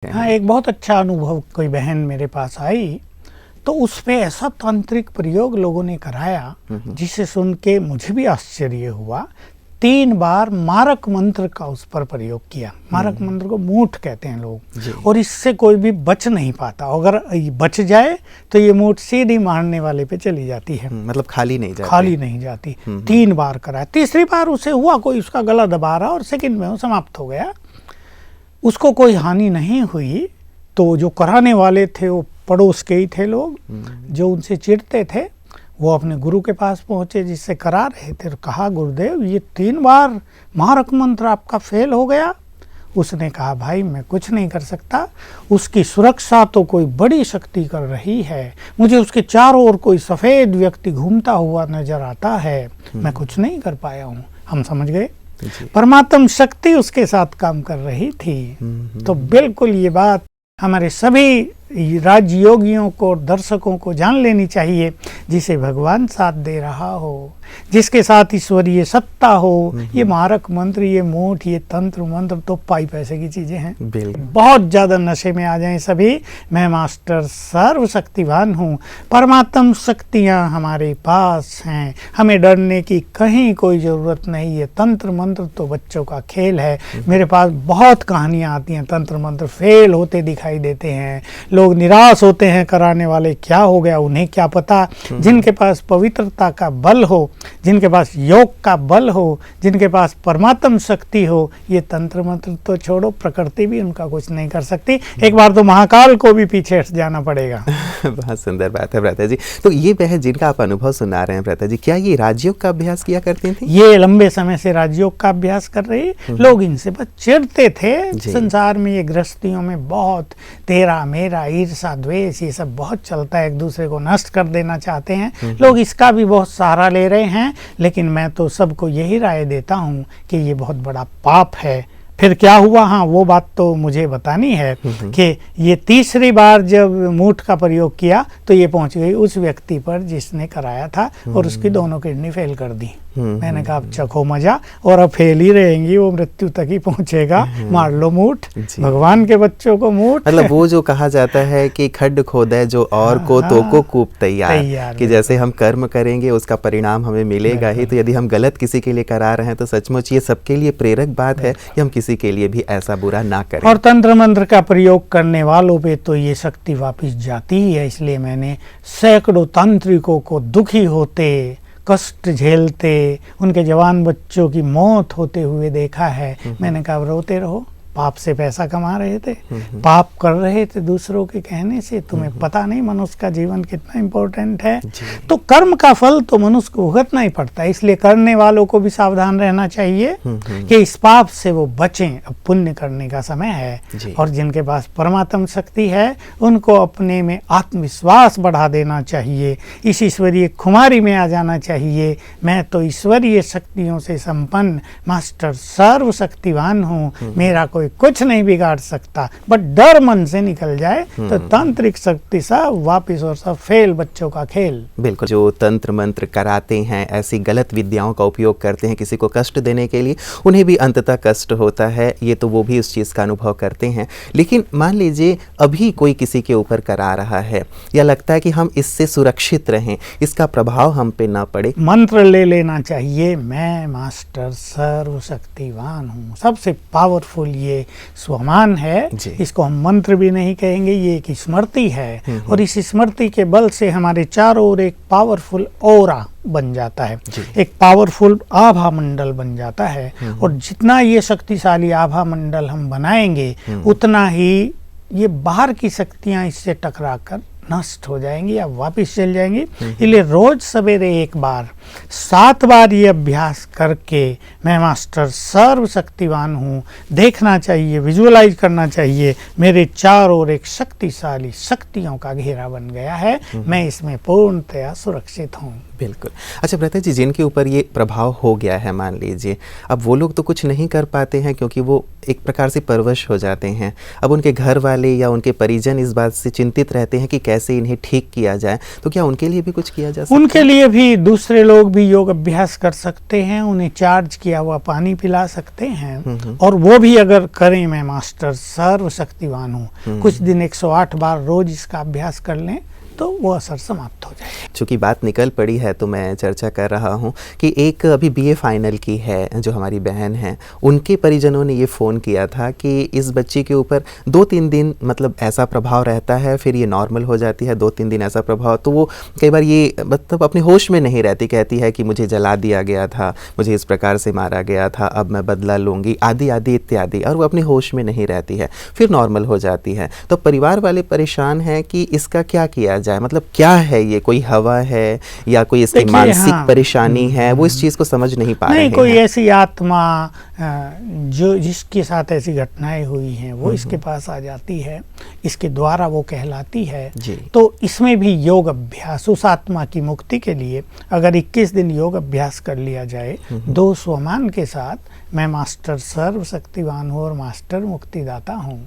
हाँ, एक बहुत अच्छा अनुभव कोई बहन मेरे पास आई, तो उस पे ऐसा तांत्रिक प्रयोग लोगों ने कराया जिसे सुन के मुझे भी आश्चर्य हुआ। 3 बार मारक मंत्र का उस पर प्रयोग किया। मारक मंत्र को मूठ कहते हैं लोग, और इससे कोई भी बच नहीं पाता। अगर बच जाए तो ये मूठ सीधी मारने वाले पे चली जाती है, मतलब खाली नहीं जाती। 3 बार कराया। तीसरी बार उसे हुआ कोई उसका गला दबा रहा और सेकंड में वो समाप्त हो गया। उसको कोई हानि नहीं हुई। तो जो कराने वाले थे वो पड़ोस के ही थे लोग, जो उनसे चिढ़ते थे। वो अपने गुरु के पास पहुंचे जिससे करा रहे थे, तो कहा गुरुदेव ये 3 बार मारक मंत्र आपका फेल हो गया। उसने कहा भाई मैं कुछ नहीं कर सकता, उसकी सुरक्षा तो कोई बड़ी शक्ति कर रही है। मुझे उसके चारों ओर कोई सफ़ेद व्यक्ति घूमता हुआ नजर आता है, मैं कुछ नहीं कर पाया हूँ। हम समझ गए परमात्म शक्ति उसके साथ काम कर रही थी। तो बिल्कुल ये बात हमारे सभी राजयोगियों को, दर्शकों को जान लेनी चाहिए। जिसे भगवान साथ दे रहा हो, जिसके साथ ईश्वरीय सत्ता हो, ये मारक मंत्र, ये मूठ, ये तंत्र मंत्र तो पाई पैसे की चीजें हैं। बहुत ज्यादा नशे में आ जाएं सभी। मैं मास्टर सर्वशक्तिवान हूँ, परमात्म शक्तियाँ हमारे पास हैं, हमें डरने की कहीं कोई ज़रूरत नहीं है। तंत्र मंत्र तो बच्चों का खेल है। मेरे पास बहुत कहानियाँ आती हैं, तंत्र मंत्र फेल होते दिखाई देते हैं, लोग निराश होते हैं, कराने वाले क्या हो गया उन्हें क्या पता। जिनके पास पवित्रता का बल हो, जिनके पास योग का बल हो, जिनके पास परमात्म शक्ति हो, ये तंत्र मंत्र तो छोड़ो, प्रकृति भी उनका कुछ नहीं कर सकती। एक बार तो महाकाल को भी पीछे हट जाना पड़ेगा। बहुत सुंदर बात है भ्राता जी। तो ये बहन जिनका आप अनुभव सुना रहे हैं भ्राता जी, क्या ये राजयोग का अभ्यास किया करते थे? ये लंबे समय से राजयोग का अभ्यास कर रही। लोग इनसे बस चिढ़ते थे। संसार में ये गृहस्थियों में बहुत तेरा मेरा, ईर्षा द्वेष, ये सब बहुत चलता है। एक दूसरे को नष्ट कर देना चाहते हैं लोग। इसका भी बहुत सहारा ले रहे हैं, लेकिन मैं तो सबको यही राय देता हूँ कि ये बहुत बड़ा पाप है। फिर क्या हुआ, हाँ वो बात तो मुझे बतानी है कि ये तीसरी बार जब मूठ का प्रयोग किया तो ये पहुंच गई उस व्यक्ति पर जिसने कराया था, और उसकी दोनों किडनी फेल कर दी। मैंने कहा अब चखो मजा, और अब फेल ही रहेंगी, वो मृत्यु तक ही पहुंचेगा। मार लो मूठ, भगवान के बच्चों को मूठ। मतलब वो जो कहा जाता है कि खड्ड खोदे जो और को तो को कूप तैयार, कि जैसे हम कर्म करेंगे उसका परिणाम हमें मिलेगा ही। तो यदि हम गलत किसी के लिए करा रहे हैं तो सचमुच ये सबके लिए प्रेरक बात है कि हम किसी के लिए भी ऐसा बुरा ना करें। और तंत्र मंत्र का प्रयोग करने वालों पे तो ये शक्ति वापिस जाती ही है। इसलिए मैंने सैकड़ों तांत्रिकों को दुखी होते, कष्ट झेलते, उनके जवान बच्चों की मौत होते हुए देखा है। मैंने कहा रोते रहो, पाप से पैसा कमा रहे थे, पाप कर रहे थे दूसरों के कहने से। तुम्हें पता नहीं मनुष्य का जीवन कितना इम्पोर्टेंट है। तो कर्म का फल तो मनुष्य को भुगतना ही पड़ता है। इसलिए करने वालों को भी सावधान रहना चाहिए कि इस पाप से वो बचें। अब पुण्य करने का समय है, और जिनके पास परमात्म शक्ति है उनको अपने में आत्मविश्वास बढ़ा देना चाहिए। इस ईश्वरीय खुमारी में आ जाना चाहिए। मैं तो ईश्वरीय शक्तियों से संपन्न मास्टर सर्वशक्तिवान हूँ, मेरा कोई कुछ नहीं बिगाड़ सकता। बट डर मन से निकल जाए तो तांत्रिक शक्ति सब वापिस, और सब फेल बच्चों का खेल। बिल्कुल, जो तंत्र मंत्र कराते हैं, ऐसी गलत विद्याओं का उपयोग करते हैं किसी को कष्ट देने के लिए, उन्हें भी अंततः कष्ट होता है। ये तो वो भी उस चीज़ का अनुभव करते हैं। लेकिन मान लीजिए अभी कोई किसी के ऊपर करा रहा है, या लगता है कि हम इससे सुरक्षित रहें, इसका प्रभाव हम पे ना पड़े, मंत्र ले लेना चाहिए। मैं मास्टर सर्वशक्तिवान हूँ, सबसे पावरफुल ये स्वमान है। इसको हम मंत्र भी नहीं कहेंगे, ये एक स्मृति है। और इस स्मृति के बल से हमारे चारों ओर एक पावरफुल ऑरा बन जाता है, एक पावरफुल आभा मंडल बन जाता है। और जितना ये शक्तिशाली आभा मंडल हम बनाएंगे, उतना ही ये बाहर की शक्तियां इससे टकरा कर नष्ट हो जाएंगी या वापिस चल जाएंगी। इसलिए रोज सवेरे एक बार, 7 बार ये अभ्यास करके मैं मास्टर सर्वशक्तिवान हूँ देखना चाहिए, विजुअलाइज करना चाहिए। मेरे चारों ओर एक शक्तिशाली शक्तियों का घेरा बन गया है, मैं इसमें पूर्णतया सुरक्षित हूँ। बिल्कुल। अच्छा भ्राता जी, जिनके ऊपर ये प्रभाव हो गया है, मान लीजिए अब वो लोग तो कुछ नहीं कर पाते हैं क्योंकि वो एक प्रकार से परवश हो जाते हैं। अब उनके घर वाले या उनके परिजन इस बात से चिंतित रहते हैं कि कैसे कैसे इन्हें ठीक किया जाए, तो क्या उनके लिए भी कुछ किया जा सकता उनके है? लिए भी दूसरे लोग भी योग अभ्यास कर सकते हैं, उन्हें चार्ज किया हुआ पानी पिला सकते हैं। और वो भी अगर करें, मैं मास्टर सर्वशक्तिवान हूँ, कुछ दिन 108 बार रोज इसका अभ्यास कर लें तो वो असर समाप्त हो जाए। चूँकि बात निकल पड़ी है तो मैं चर्चा कर रहा हूँ कि एक अभी बीए फाइनल की है जो हमारी बहन है, उनके परिजनों ने ये फ़ोन किया था कि इस बच्ची के ऊपर 2-3 दिन मतलब ऐसा प्रभाव रहता है, फिर ये नॉर्मल हो जाती है, 2-3 दिन ऐसा प्रभाव, तो वो कई बार ये मतलब अपने होश में नहीं रहती, कहती है कि मुझे जला दिया गया था, मुझे इस प्रकार से मारा गया था, अब मैं बदला लूँगी, आदि आदि इत्यादि, और वो अपने होश में नहीं रहती है, फिर नॉर्मल हो जाती है। तो परिवार वाले परेशान हैं कि इसका क्या किया जाए, मतलब क्या है ये, कोई हवा है या कोई इसकी मानसिक परेशानी है, वो इस चीज़ को समझ नहीं पा रहे हैं। कोई ऐसी आत्मा जो जिसके साथ ऐसी घटनाएं हुई हैं वो इसके पास आ जाती है, इसके द्वारा वो कहलाती है। तो इसमें भी योग अभ्यास, उस आत्मा की मुक्ति के लिए अगर 21 दिन योग अभ्यास कर लिया जाए 2 स्वमान के साथ, मैं मास्टर सर्वशक्तिवान हूँ और मास्टर मुक्तिदाता हूँ,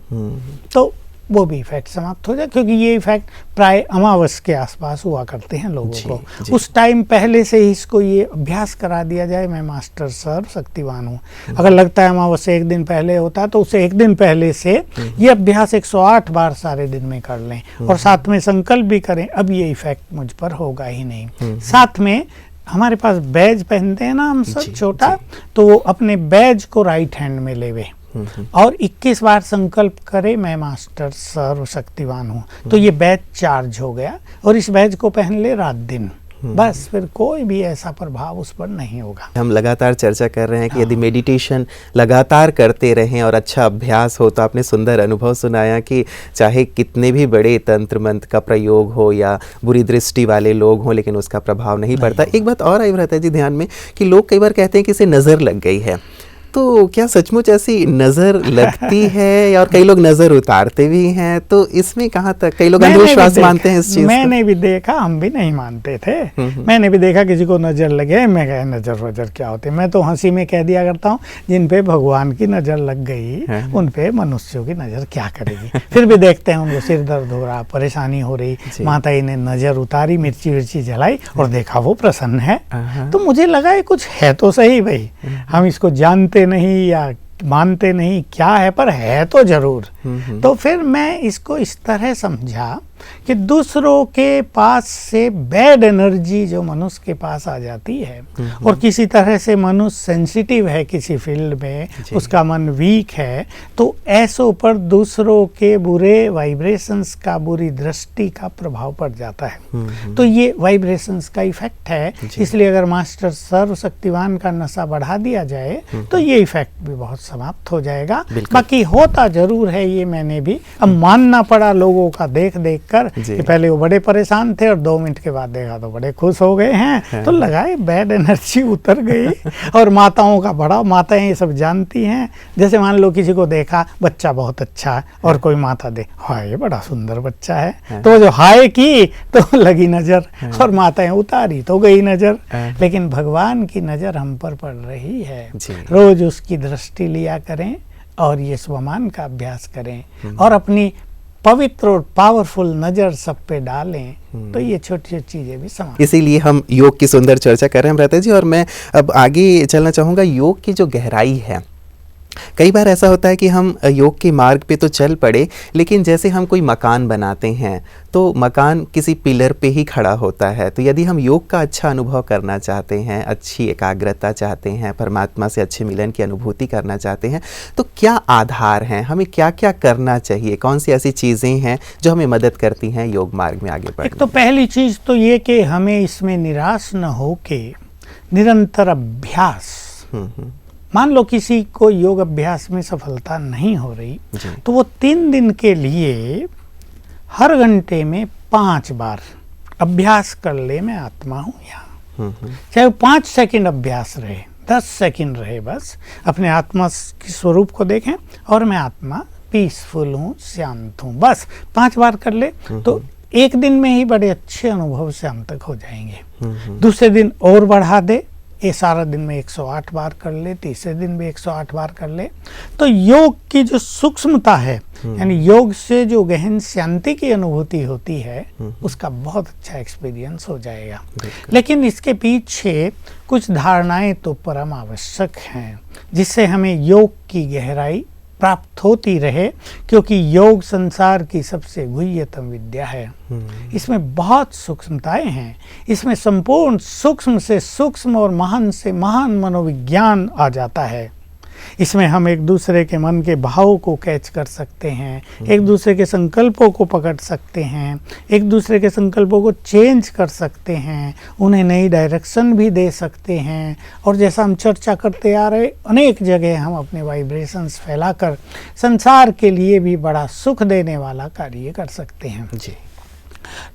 तो वो भी इफेक्ट समाप्त हो जाए। क्योंकि ये इफेक्ट प्राय अमावस के आसपास हुआ करते हैं लोगों को। उस टाइम पहले से ही इसको ये अभ्यास करा दिया जाए, मैं मास्टर सर्वशक्तिवान हूँ। अगर लगता है अमावस से 1 दिन पहले होता है तो उसे 1 दिन पहले से ये अभ्यास 108 बार सारे दिन में कर लें और साथ में संकल्प भी करें, अब ये इफेक्ट मुझ पर होगा ही नहीं। साथ में हमारे पास बैज पहनते हैं ना हम सब छोटा, तो वो अपने बैज को राइट हैंड में लेवे और 21 बार संकल्प करे, मैं मास्टर सर्वशक्तिवान हूँ, तो ये बैज चार्ज हो गया और इस बैज को पहन ले रात दिन, बस फिर कोई भी ऐसा प्रभाव उस पर नहीं होगा। हम लगातार चर्चा कर रहे हैं कि यदि मेडिटेशन लगातार करते रहें और अच्छा अभ्यास हो, तो आपने सुंदर अनुभव सुनाया कि चाहे कितने भी बड़े तंत्र मंत्र का प्रयोग हो या बुरी दृष्टि वाले लोग हों, लेकिन उसका प्रभाव नहीं पड़ता। एक बात और आई रहता है जी ध्यान में कि लोग कई बार कहते हैं कि इसे नज़र लग गई है, तो क्या सचमुच ऐसी नज़र लगती है, और कई लोग नज़र उतारते भी हैं, तो इसमें कहाँ तक कई लोग अंधविश्वास मानते हैं इस चीज़ को? मैंने भी देखा, हम भी नहीं मानते थे। मैंने भी देखा किसी को नज़र लगे, मैं कहा नज़र वजर क्या होते, मैं तो हंसी में कह दिया करता हूँ, जिन पे भगवान की नज़र लग गई उन पे मनुष्यों की नज़र क्या करेगी। फिर भी देखते हैं उनको सिर दर्द हो रहा, परेशानी हो रही, माता जी ने नज़र उतारी, मिर्ची विर्ची जलाई और देखा वो प्रसन्न है, तो मुझे लगा ये कुछ है तो सही भाई, हम इसको जानते नहीं या मानते नहीं क्या है, पर है तो जरूर। तो फिर मैं इसको इस तरह समझा कि दूसरों के पास से बैड एनर्जी जो मनुष्य के पास आ जाती है और किसी तरह से मनुष्य सेंसिटिव है किसी फील्ड में, उसका मन वीक है, तो ऐसों पर दूसरों के बुरे वाइब्रेशंस का, बुरी दृष्टि का प्रभाव पड़ जाता है। तो ये वाइब्रेशंस का इफेक्ट है। इसलिए अगर मास्टर सर्वशक्तिवान का नशा बढ़ा दिया जाए तो ये इफेक्ट भी बहुत समाप्त हो जाएगा। बाकी होता जरूर है ये, मैंने भी अब मानना पड़ा लोगों का देख देख कर कि पहले वो बड़े परेशान थे और 2 मिनट के बाद देखा तो बड़े खुश हो गए हैं, तो लगाए बैड एनर्जी उतर गई। और माताओं का बड़ा, माताएं ये सब जानती हैं, जैसे मान लो किसी को देखा बच्चा बहुत अच्छा है और कोई माता दे हाय ये बड़ा सुंदर बच्चा है, तो जो हाय की तो लगी नजर और माताएं उतारी तो गई नजर। लेकिन भगवान की नजर हम पर पड़ रही है, रोज उसकी दृष्टि लिया करें और ये स्वमान का अभ्यास करें और अपनी पवित्र और पावरफुल नज़र सब पे डालें, तो ये छोटी छोटी चीज़ें भी समाप्त। इसीलिए हम योग की सुंदर चर्चा कर रहे हैं रहते जी, और मैं अब आगे चलना चाहूँगा। योग की जो गहराई है, कई बार ऐसा होता है कि हम योग के मार्ग पे तो चल पड़े, लेकिन जैसे हम कोई मकान बनाते हैं तो मकान किसी पिलर पे ही खड़ा होता है। तो यदि हम योग का अच्छा अनुभव करना चाहते हैं, अच्छी एकाग्रता चाहते हैं, परमात्मा से अच्छे मिलन की अनुभूति करना चाहते हैं, तो क्या आधार हैं, हमें क्या क्या करना चाहिए, कौन सी ऐसी चीज़ें हैं जो हमें मदद करती हैं योग मार्ग में आगे बढ़ने? एक तो पहली चीज़ तो ये कि हमें इसमें निराश न हो के निरंतर अभ्यास। मान लो किसी को योग अभ्यास में सफलता नहीं हो रही, तो वो 3 दिन के लिए हर घंटे में 5 बार अभ्यास कर ले, मैं आत्मा हूँ यहाँ। चाहे वो 5 सेकंड अभ्यास रहे, 10 सेकंड रहे, बस अपने आत्मा के स्वरूप को देखें और मैं आत्मा पीसफुल हूँ, शांत हूँ, बस 5 बार कर ले तो 1 दिन में ही बड़े अच्छे अनुभव से हम तक हो जाएंगे। दूसरे दिन और बढ़ा दे, ये सारा दिन में 108 बार कर ले, तीसरे दिन भी 108 बार कर ले, तो योग की जो सूक्ष्मता है, यानी योग से जो गहन शांति की अनुभूति होती है, उसका बहुत अच्छा एक्सपीरियंस हो जाएगा। लेकिन इसके पीछे कुछ धारणाएं तो परम आवश्यक हैं, जिससे हमें योग की गहराई प्राप्त होती रहे, क्योंकि योग संसार की सबसे गुह्यतम विद्या है। इसमें बहुत सूक्ष्मताएं हैं, इसमें संपूर्ण सूक्ष्म से सूक्ष्म और महान से महान मनोविज्ञान आ जाता है। इसमें हम एक दूसरे के मन के भाव को कैच कर सकते हैं, एक दूसरे के संकल्पों को पकड़ सकते हैं, एक दूसरे के संकल्पों को चेंज कर सकते हैं, उन्हें नई डायरेक्शन भी दे सकते हैं, और जैसा हम चर्चा करते आ रहे, अनेक जगह हम अपने वाइब्रेशंस फैलाकर संसार के लिए भी बड़ा सुख देने वाला कार्य कर सकते हैं जी।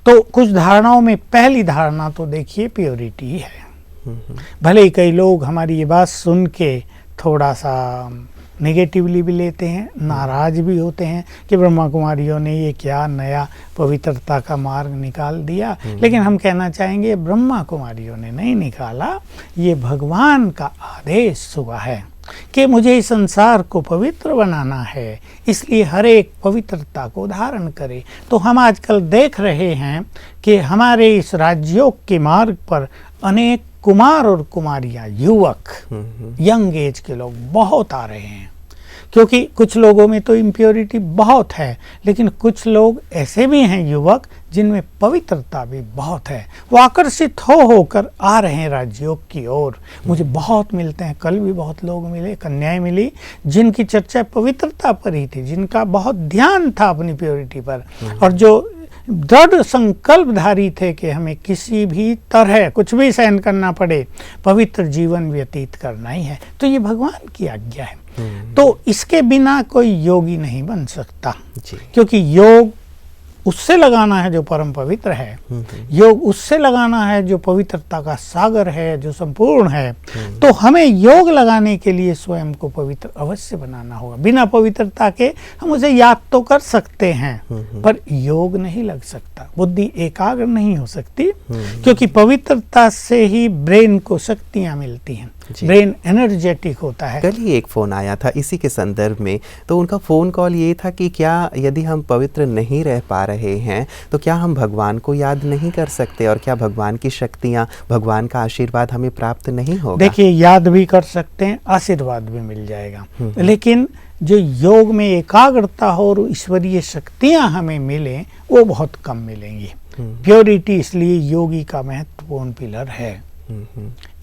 तो कुछ धारणाओं में पहली धारणा तो देखिए प्योरिटी है। भले ही कई लोग हमारी ये बात सुन के थोड़ा सा नेगेटिवली भी लेते हैं, नाराज भी होते हैं कि ब्रह्मा कुमारियों ने ये क्या नया पवित्रता का मार्ग निकाल दिया। लेकिन हम कहना चाहेंगे ब्रह्मा कुमारियों ने नहीं निकाला, ये भगवान का आदेश हुआ है कि मुझे इस संसार को पवित्र बनाना है, इसलिए हर एक पवित्रता को धारण करे। तो हम आजकल देख रहे हैं कि हमारे इस राजयोग के मार्ग पर अनेक कुमार और कुमारियां, युवक, यंग एज के लोग बहुत आ रहे हैं, क्योंकि कुछ लोगों में तो इम्प्योरिटी बहुत है, लेकिन कुछ लोग ऐसे भी हैं युवक जिनमें पवित्रता भी बहुत है। वो आकर्षित होकर आ रहे हैं राजयोग की ओर। मुझे बहुत मिलते हैं, कल भी बहुत लोग मिले, कन्याएं मिली जिनकी चर्चा पवित्रता पर ही थी, जिनका बहुत ध्यान था अपनी प्योरिटी पर, और जो दृढ़ संकल्पधारी थे कि हमें किसी भी तरह कुछ भी सहन करना पड़े, पवित्र जीवन व्यतीत करना ही है। तो ये भगवान की आज्ञा है। तो इसके बिना कोई योगी नहीं बन सकता, क्योंकि योग उससे लगाना है जो परम पवित्र है, योग उससे लगाना है जो पवित्रता का सागर है, जो संपूर्ण है। तो हमें योग लगाने के लिए स्वयं को पवित्र अवश्य बनाना होगा। बिना पवित्रता के हम उसे याद तो कर सकते हैं, पर योग नहीं लग सकता, बुद्धि एकाग्र नहीं हो सकती, क्योंकि पवित्रता से ही ब्रेन को शक्तियां मिलती हैं, ब्रेन एनर्जेटिक होता है। कल ही एक फ़ोन आया था इसी के संदर्भ में, तो उनका फ़ोन कॉल ये था कि क्या यदि हम पवित्र नहीं रह पा रहे हैं तो क्या हम भगवान को याद नहीं कर सकते, और क्या भगवान की शक्तियाँ, भगवान का आशीर्वाद हमें प्राप्त नहीं होगा? देखिए, याद भी कर सकते हैं, आशीर्वाद भी मिल जाएगा, लेकिन जो योग में एकाग्रता हो और ईश्वरीय शक्तियाँ हमें मिलें, वो बहुत कम मिलेंगी। प्योरिटी इसलिए योगी का महत्वपूर्ण पिलर है।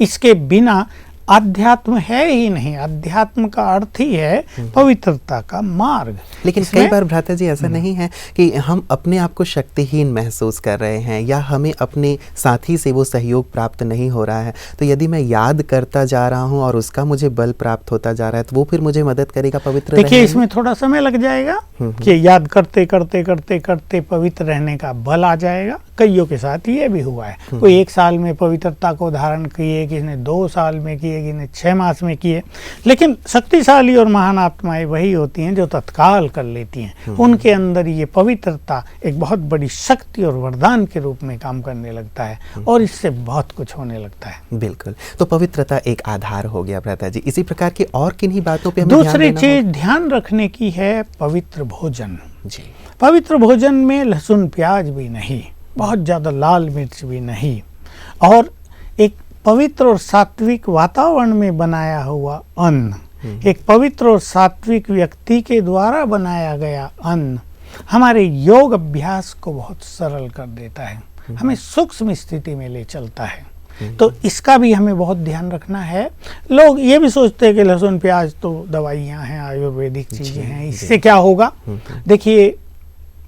इसके बिना अध्यात्म है ही नहीं। अध्यात्म का अर्थ ही है पवित्रता का मार्ग। लेकिन कई बार भ्राता जी ऐसा नहीं है कि हम अपने आप को शक्तिहीन महसूस कर रहे हैं, या हमें अपने साथी से वो सहयोग प्राप्त नहीं हो रहा है, तो यदि मैं याद करता जा रहा हूँ और उसका मुझे बल प्राप्त होता जा रहा है, तो वो फिर मुझे मदद करेगा पवित्र। देखिए, इसमें थोड़ा समय लग जाएगा कि याद करते करते करते करते पवित्र रहने का बल आ जाएगा। कईयों के साथ ये भी हुआ है, कोई 1 साल में पवित्रता को धारण किए, किसी ने 2 साल में किए, किसी ने 6 मास में किए। लेकिन शक्तिशाली और महान आत्माएं वही होती हैं जो तत्काल कर लेती हैं। उनके अंदर ये पवित्रता एक बहुत बड़ी शक्ति और वरदान के रूप में काम करने लगता है, और इससे बहुत कुछ होने लगता है। बिल्कुल, तो पवित्रता एक आधार हो गया भ्राता जी। इसी प्रकार की और किन्हीं बातों पे दूसरी चीज ध्यान रखने की है, पवित्र भोजन। जी, पवित्र भोजन में लहसुन प्याज भी नहीं, बहुत ज़्यादा लाल मिर्च भी नहीं, और एक पवित्र और सात्विक वातावरण में बनाया हुआ अन्न, एक पवित्र और सात्विक व्यक्ति के द्वारा बनाया गया अन्न हमारे योग अभ्यास को बहुत सरल कर देता है, हमें सूक्ष्म स्थिति में ले चलता है। तो इसका भी हमें बहुत ध्यान रखना है। लोग ये भी सोचते हैं कि लहसुन प्याज तो दवाइयाँ हैं, आयुर्वेदिक चीज़ें हैं, इससे क्या होगा। देखिए,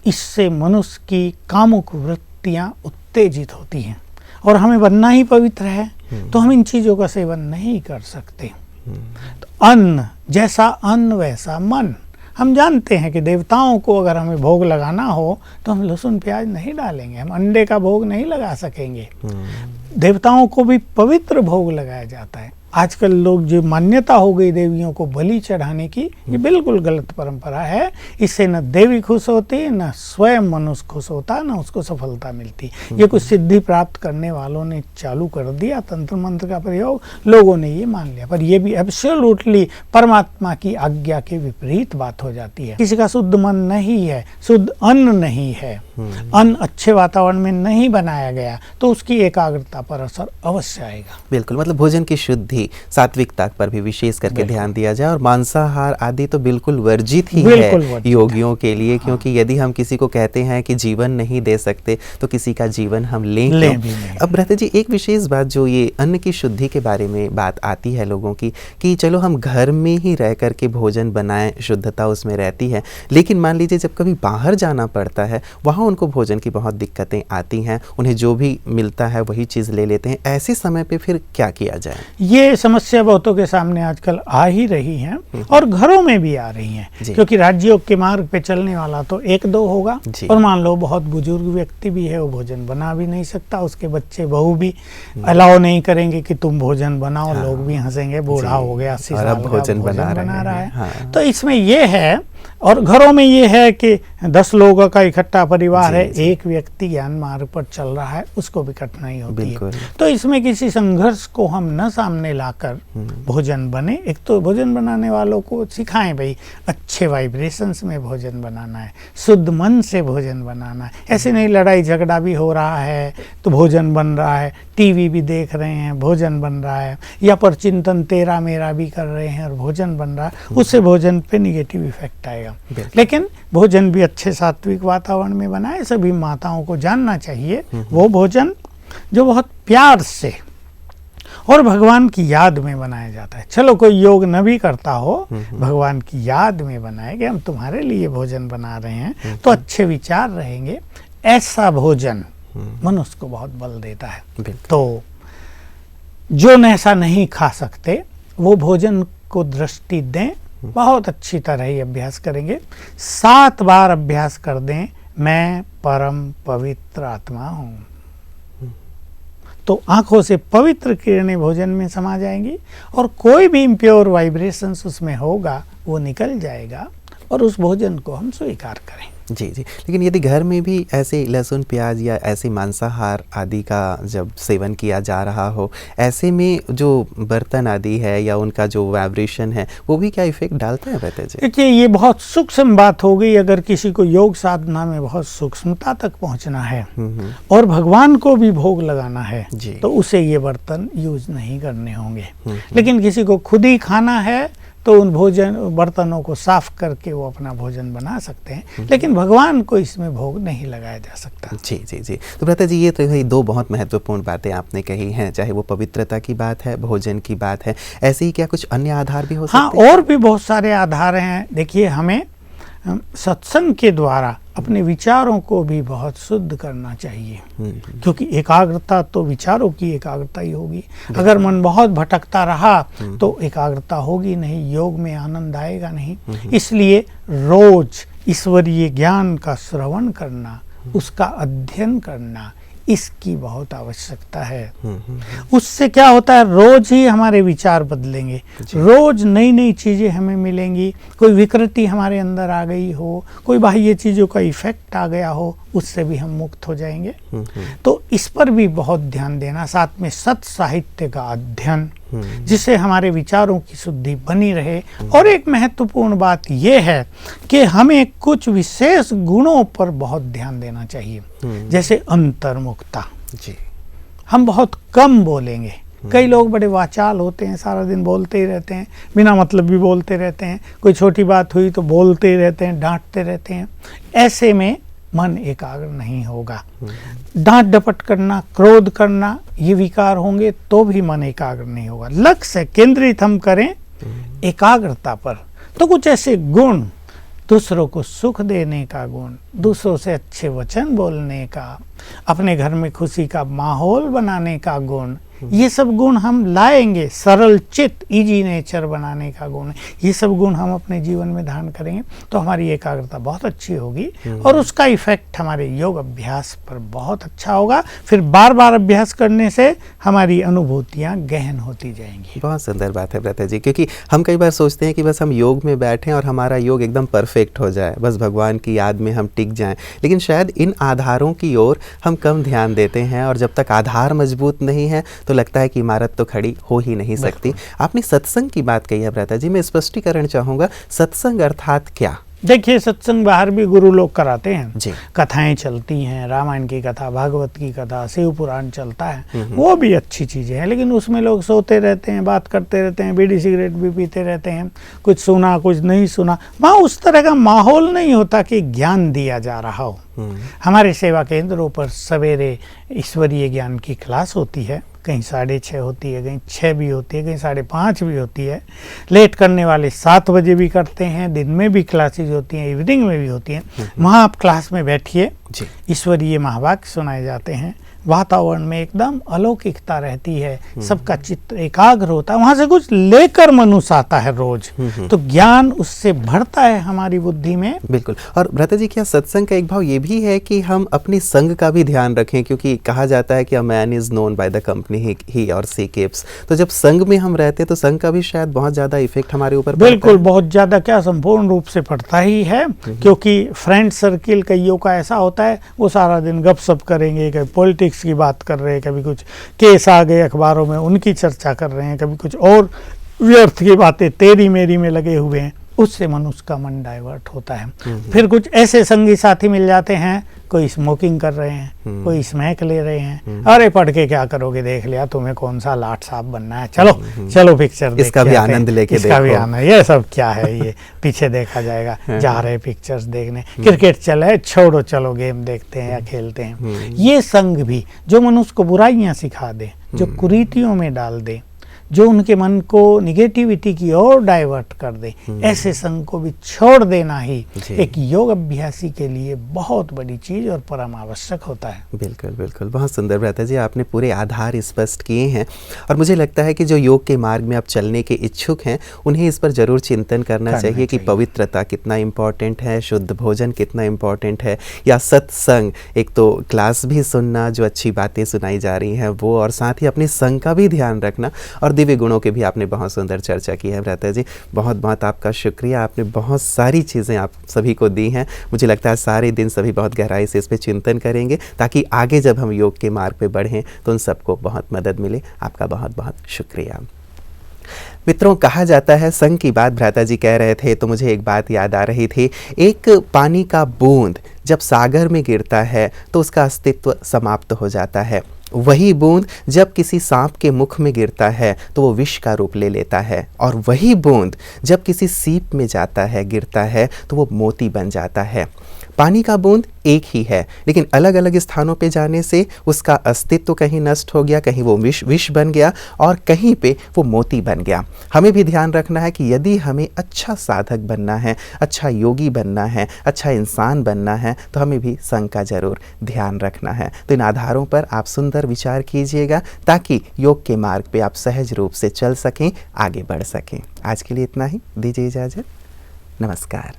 इससे मनुष्य की कामुक वृत्तियाँ उत्तेजित होती हैं, और हमें बनना ही पवित्र है, तो हम इन चीज़ों का सेवन नहीं कर सकते। तो अन्न जैसा अन्न वैसा मन। हम जानते हैं कि देवताओं को अगर हमें भोग लगाना हो तो हम लहसुन प्याज नहीं डालेंगे, हम अंडे का भोग नहीं लगा सकेंगे। देवताओं को भी पवित्र भोग लगाया जाता है, आजकल लोग जो मान्यता हो गई देवियों को बलि चढ़ाने की, ये बिल्कुल गलत परंपरा है। इससे न देवी खुश होती, न स्वयं मनुष्य खुश होता, न उसको सफलता मिलती। ये कुछ सिद्धि प्राप्त करने वालों ने चालू कर दिया तंत्र मंत्र का प्रयोग, लोगों ने ये मान लिया, पर ये भी एब्सोल्युटली परमात्मा की आज्ञा के विपरीत बात हो जाती है। किसी का शुद्ध मन नहीं है, शुद्ध अन्न नहीं है, अन्न अच्छे वातावरण में नहीं बनाया गया, तो उसकी एकाग्रता पर असर अवश्य आएगा। बिल्कुल, मतलब भोजन की शुद्धि, सात्विकता पर भी विशेष करके ध्यान दिया जाए, और मांसाहार आदि तो बिल्कुल वर्जित ही है योगियों के लिए। हाँ। क्योंकि यदि हम किसी को कहते हैं कि जीवन नहीं दे सकते, तो किसी का जीवन हम लें क्यों? अब रहते जी, एक विशेष बात जो ये अन्न की शुद्धि के बारे में बात आती है लोगों की, कि चलो हम घर में ही रह करके भोजन बनाएं, शुद्धता उसमें रहती है, लेकिन मान लीजिए जब कभी बाहर जाना पड़ता है, वहाँ उनको भोजन की बहुत दिक्कतें आती हैं, उन्हें जो भी मिलता है वही चीज़ ले लेते हैं। ऐसे समय पे फिर क्या किया जाए? ये समस्या बहुतों के सामने आजकल आ ही रही है, और घरों में भी आ रही है, क्योंकि राज्यों के मार्ग पे चलने वाला तो एक दो होगा, और मान लो बहुत बुजुर्ग व्यक्ति भी है, वो भोजन बना भी नहीं सकता, उसके बच्चे बहू भी अलाउ नहीं करेंगे कि तुम भोजन बनाओ। हाँ। लोग भी हंसेंगे, बूढ़ा हो गया 80 साल का भोजन बना रहा है। हाँ। तो इसमें ये है, और घरों में ये है कि 10 लोगों का इकट्ठा परिवार है, एक व्यक्ति ज्ञान मार्ग पर चल रहा है, उसको भी कठिनाई होती है। तो इसमें किसी संघर्ष को हम न सामने लाकर भोजन बने। एक तो भोजन बनाने वालों को सिखाएं, भाई अच्छे वाइब्रेशंस में भोजन बनाना है, शुद्ध मन से भोजन बनाना है। ऐसे नहीं लड़ाई झगड़ा भी हो रहा है तो भोजन बन रहा है, टीवी भी देख रहे हैं भोजन बन रहा है, या पर चिंतन तेरा मेरा भी कर रहे हैं और भोजन बन रहा है, उससे भोजन पे निगेटिव इफेक्ट आएगा। लेकिन भोजन भी अच्छे सात्विक वातावरण में बनाए। सभी माताओं को जानना चाहिए वो भोजन जो बहुत प्यार से और भगवान की याद में बनाया जाता है। चलो कोई योग न भी करता हो, भगवान की याद में बनाए कि हम तुम्हारे लिए भोजन बना रहे हैं, तो अच्छे विचार रहेंगे। ऐसा भोजन मनुष्य को बहुत बल देता है। तो जो ऐसा नहीं खा सकते, वो भोजन को दृष्टि दें, बहुत अच्छी तरह ही अभ्यास करेंगे। 7 बार अभ्यास कर दें, मैं परम पवित्र आत्मा हूँ, तो आंखों से पवित्र किरणें भोजन में समा जाएंगी, और कोई भी इम्प्योर वाइब्रेशंस उसमें होगा वो निकल जाएगा, और उस भोजन को हम स्वीकार करें। जी जी। लेकिन यदि घर में भी ऐसे लहसुन प्याज या ऐसे मांसाहार आदि का जब सेवन किया जा रहा हो, ऐसे में जो बर्तन आदि है या उनका जो वाइब्रेशन है, वो भी क्या इफेक्ट डालता है? कहते जी, देखिए ये बहुत सूक्ष्म बात हो गई। अगर किसी को योग साधना में बहुत सूक्ष्मता तक पहुंचना है और भगवान को भी भोग लगाना है, तो उसे ये बर्तन यूज नहीं करने होंगे। लेकिन किसी को खुद ही खाना है तो उन बर्तनों को साफ करके वो अपना भोजन बना सकते हैं, लेकिन भगवान को इसमें भोग नहीं लगाया जा सकता। जी जी जी। तो भ्राता जी, ये तो दो बहुत महत्वपूर्ण बातें आपने कही हैं, चाहे वो पवित्रता की बात है, भोजन की बात है, ऐसे ही क्या कुछ अन्य आधार भी हो सकते हैं? हाँ, और भी बहुत सारे आधार हैं। देखिए, हमें सत्संग के द्वारा अपने विचारों को भी बहुत शुद्ध करना चाहिए, क्योंकि एकाग्रता तो विचारों की एकाग्रता ही होगी। अगर मन बहुत भटकता रहा तो एकाग्रता होगी नहीं, योग में आनंद आएगा नहीं। इसलिए रोज ईश्वरीय ज्ञान का श्रवण करना, उसका अध्ययन करना, इसकी बहुत आवश्यकता है। उससे क्या होता है, रोज ही हमारे विचार बदलेंगे, रोज नई नई चीजें हमें मिलेंगी। कोई विकृति हमारे अंदर आ गई हो, कोई बाह्य चीजों का इफेक्ट आ गया हो, उससे भी हम मुक्त हो जाएंगे। तो इस पर भी बहुत ध्यान देना। साथ में सत साहित्य का अध्ययन, जिससे हमारे विचारों की शुद्धि बनी रहे। और एक महत्वपूर्ण बात यह है कि हमें कुछ विशेष गुणों पर बहुत ध्यान देना चाहिए, जैसे अंतर्मुखता। जी, हम बहुत कम बोलेंगे। कई लोग बड़े वाचाल होते हैं, सारा दिन बोलते ही रहते हैं, बिना मतलब भी बोलते रहते हैं। कोई छोटी बात हुई तो बोलते ही रहते हैं, डांटते रहते हैं। ऐसे में मन एकाग्र नहीं होगा। डांट डपट करना, क्रोध करना, ये विकार होंगे तो भी मन एकाग्र नहीं होगा। लक्ष्य केंद्रित हम करें एकाग्रता पर, तो कुछ ऐसे गुण, दूसरों को सुख देने का गुण, दूसरों से अच्छे वचन बोलने का, अपने घर में खुशी का माहौल बनाने का गुण, ये सब गुण हम लाएंगे। सरल चित्त, इजी नेचर बनाने का गुण है, ये सब गुण हम अपने जीवन में धारण करेंगे तो हमारी एकाग्रता बहुत अच्छी होगी और उसका इफेक्ट हमारे योग अभ्यास पर बहुत अच्छा होगा। फिर बार बार अभ्यास करने से हमारी अनुभूतियाँ गहन होती जाएंगी। बहुत सुंदर बात है व्रता जी, क्योंकि हम कई बार सोचते हैं कि बस हम योग में बैठें और हमारा योग एकदम परफेक्ट हो जाए, बस भगवान की याद में हम टिक जाएं, लेकिन शायद इन आधारों की ओर हम कम ध्यान देते हैं और जब तक आधार मजबूत नहीं है तो लगता है कि इमारत तो खड़ी हो ही नहीं सकती। आपने सत्संग की बात कही है व्रता जी, मैं स्पष्टीकरण चाहूँगा, सत्संग अर्थात क्या? देखिए, सत्संग बाहर भी गुरु लोग कराते हैं जी। कथाएं चलती हैं, रामायण की कथा, भागवत की कथा, शिव पुराण चलता है, वो भी अच्छी चीज़ें हैं, लेकिन उसमें लोग सोते रहते हैं, बात करते रहते हैं, बीड़ी सिगरेट भी पीते रहते हैं, कुछ सुना कुछ नहीं सुना। वहाँ उस तरह का माहौल नहीं होता कि ज्ञान दिया जा रहा हो। हमारे सेवा केंद्रों पर सवेरे ईश्वरीय ज्ञान की क्लास होती है, कहीं 6:30 होती है, कहीं 6 भी होती है, कहीं 5:30 भी होती है। लेट करने वाले 7 बजे भी करते हैं, दिन में भी क्लासेज होती हैं, इवनिंग में भी होती हैं। वहाँ आप क्लास में बैठिए, ईश्वरीय महावाक्य सुनाए जाते हैं, वातावरण में एकदम अलौकिकता रहती है, सबका चित्त एकाग्र होता है, वहाँ से कुछ लेकर मनुष्य आता है रोज, तो ज्ञान उससे बढ़ता है हमारी बुद्धि में। बिल्कुल। और भ्राता जी, क्या सत्संग का एक भाव ये भी है कि हम अपने संग का भी ध्यान रखें, क्योंकि कहा जाता है कि a man is known by the company he or she keeps, तो जब संग में हम रहते हैं तो संग का भी शायद बहुत ज़्यादा इफेक्ट हमारे ऊपर पड़ता है। बिल्कुल, बहुत ज़्यादा, क्या संपूर्ण रूप से पड़ता ही है, क्योंकि फ्रेंड सर्किल कईयों का ऐसा होता है, वो सारा दिन गपशप करेंगे, कभी पॉलिटिक्स की बात कर रहे हैं, कभी कुछ केस आ गए अखबारों में उनकी चर्चा कर रहे हैं, कभी कुछ और व्यर्थ की बातें तेरी मेरी में लगे हुए हैं, उससे मनुष्य का मन डाइवर्ट होता है। फिर कुछ ऐसे संगी साथी मिल जाते हैं, कोई स्मोकिंग कर रहे हैं, कोई स्मैक ले रहे हैं, अरे पढ़ के क्या करोगे, देख लिया तुम्हें कौन सा लाट साहब बनना है, चलो चलो पिक्चर इसका भी आनंद लेके देखो, इसका भी आनंद, ये सब क्या है, ये पीछे देखा जाएगा, जा रहे पिक्चर्स देखने, क्रिकेट चले, छोड़ो चलो गेम देखते हैं या खेलते हैं। ये संग भी जो मनुष्य को बुराइयां सिखा दे, जो कुरीतियों में डाल दे, जो उनके मन को निगेटिविटी की ओर डाइवर्ट कर दे, ऐसे संग को भी छोड़ देना ही एक योग अभ्यासी के लिए बहुत बड़ी चीज और परम आवश्यक होता है। बिल्कुल बिल्कुल, बहुत सुंदर भ्राता जी, आपने पूरे आधार स्पष्ट किए हैं और मुझे लगता है कि जो योग के मार्ग में आप चलने के इच्छुक हैं उन्हें इस पर जरूर चिंतन करना चाहिए कि पवित्रता कितना इम्पॉर्टेंट है, शुद्ध भोजन कितना इम्पॉर्टेंट है, या सत्संग, एक तो क्लास भी सुनना, जो अच्छी बातें सुनाई जा रही हैं वो, और साथ ही अपने संग का भी ध्यान रखना, और दिव्य गुणों की भी आपने बहुत सुंदर चर्चा की है भ्राता जी। बहुत बहुत आपका शुक्रिया, आपने बहुत सारी चीज़ें आप सभी को दी हैं। मुझे लगता है सारे दिन सभी बहुत गहराई से इस पर चिंतन करेंगे ताकि आगे जब हम योग के मार्ग पे बढ़ें तो उन सबको बहुत मदद मिले। आपका बहुत बहुत शुक्रिया। मित्रों, कहा जाता है, संग की बात भ्राता जी कह रहे थे तो मुझे एक बात याद आ रही थी, एक पानी का बूंद जब सागर में गिरता है तो उसका अस्तित्व समाप्त हो जाता है। वही बूंद जब किसी सांप के मुख में गिरता है तो वो विष का रूप ले लेता है, और वही बूंद जब किसी सीप में जाता है, गिरता है, तो वो मोती बन जाता है। पानी का बूंद एक ही है, लेकिन अलग अलग स्थानों पे जाने से उसका अस्तित्व कहीं नष्ट हो गया, कहीं वो विष बन गया और कहीं पे वो मोती बन गया। हमें भी ध्यान रखना है कि यदि हमें अच्छा साधक बनना है, अच्छा योगी बनना है, अच्छा इंसान बनना है, तो हमें भी संग का जरूर ध्यान रखना है। तो इन आधारों पर आप सुंदर विचार कीजिएगा ताकि योग के मार्ग पे आप सहज रूप से चल सकें, आगे बढ़ सकें। आज के लिए इतना ही, दीजिए इजाज़त। नमस्कार।